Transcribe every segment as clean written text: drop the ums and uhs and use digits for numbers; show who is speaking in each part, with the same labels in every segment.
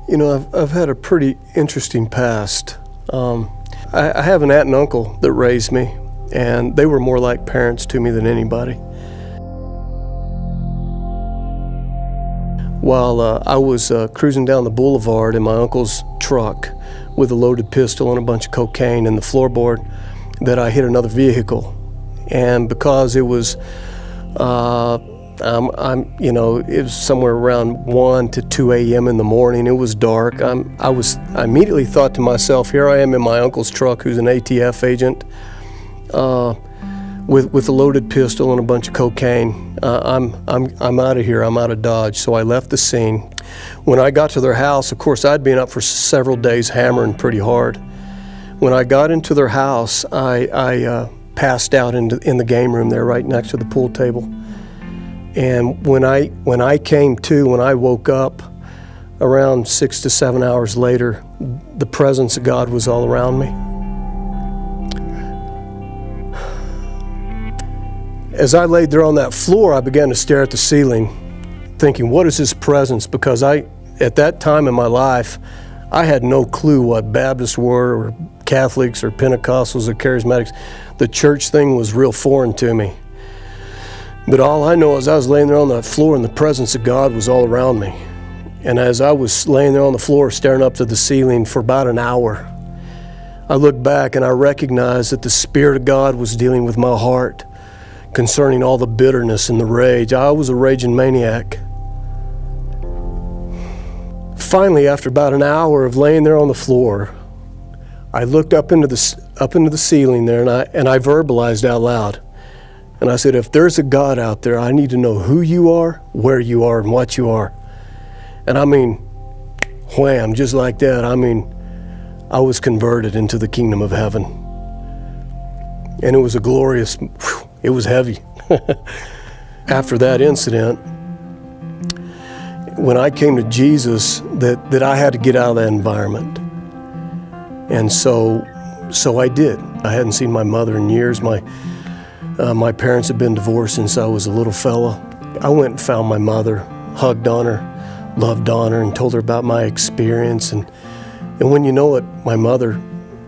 Speaker 1: You know, I've had a pretty interesting past. I have an aunt and uncle that raised me, and they were more like parents to me than anybody. While I was cruising down the boulevard in my uncle's truck with a loaded pistol and a bunch of cocaine in the floorboard, that I hit another vehicle. And because it was, it was somewhere around 1 to 2 a.m. in the morning, it was dark. I immediately thought to myself, here I am in my uncle's truck, who's an ATF agent, with a loaded pistol and a bunch of cocaine. I'm out of here, I'm out of Dodge. So I left the scene. When I got to their house, of course, I'd been up for several days hammering pretty hard. When I got into their house, I passed out in the game room there right next to the pool table. And when I woke up around 6 to 7 hours later, the presence of God was all around me. As I laid there on that floor, I began to stare at the ceiling, thinking, what is His presence? Because at that time in my life, I had no clue what Baptists were, or Catholics, or Pentecostals, or Charismatics. The church thing was real foreign to me. But all I know is I was laying there on that floor and the presence of God was all around me. And as I was laying there on the floor staring up to the ceiling for about an hour, I looked back and I recognized that the Spirit of God was dealing with my heart concerning all the bitterness and the rage. I was a raging maniac. Finally, after about an hour of laying there on the floor, I looked up into the ceiling there and I verbalized out loud. And I said, if there's a God out there, I need to know who you are, where you are, and what you are. And I mean, wham, just like that. I mean, I was converted into the kingdom of heaven. And it was a glorious, it was heavy. After that incident, when I came to Jesus, that I had to get out of that environment. And so I did. I hadn't seen my mother in years. My parents had been divorced since I was a little fella. I went and found my mother, hugged on her, loved on her, and told her about my experience. And when you know it, my mother,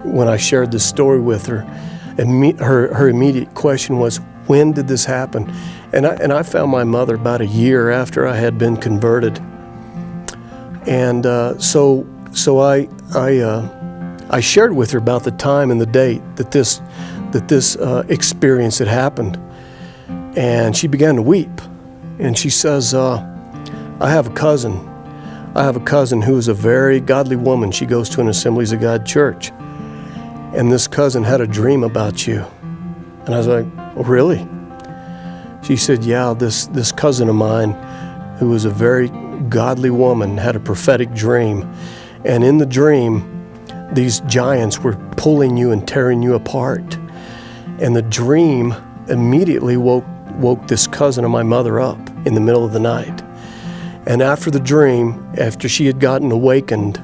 Speaker 1: when I shared this story with her, her immediate question was, when did this happen? And I found my mother about a year after I had been converted. And so I shared with her about the time and the date that this experience had happened. And she began to weep. And she says, I have a cousin who is a very godly woman. She goes to an Assemblies of God church. And this cousin had a dream about you. And I was like, oh, really? She said, yeah, this cousin of mine, who was a very godly woman, had a prophetic dream. And in the dream, these giants were pulling you and tearing you apart. And the dream immediately woke this cousin of my mother up in the middle of the night. And after the dream, after she had gotten awakened,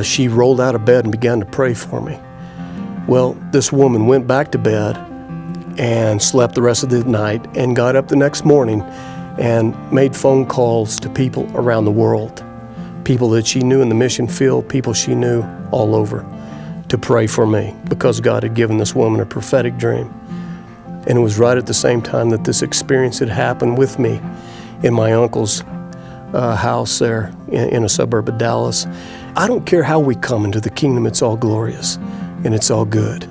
Speaker 1: she rolled out of bed and began to pray for me. Well, this woman went back to bed and slept the rest of the night and got up the next morning and made phone calls to people around the world, people that she knew in the mission field, people she knew all over, to pray for me because God had given this woman a prophetic dream. And it was right at the same time that this experience had happened with me in my uncle's house there in a suburb of Dallas. I don't care how we come into the kingdom, it's all glorious and it's all good.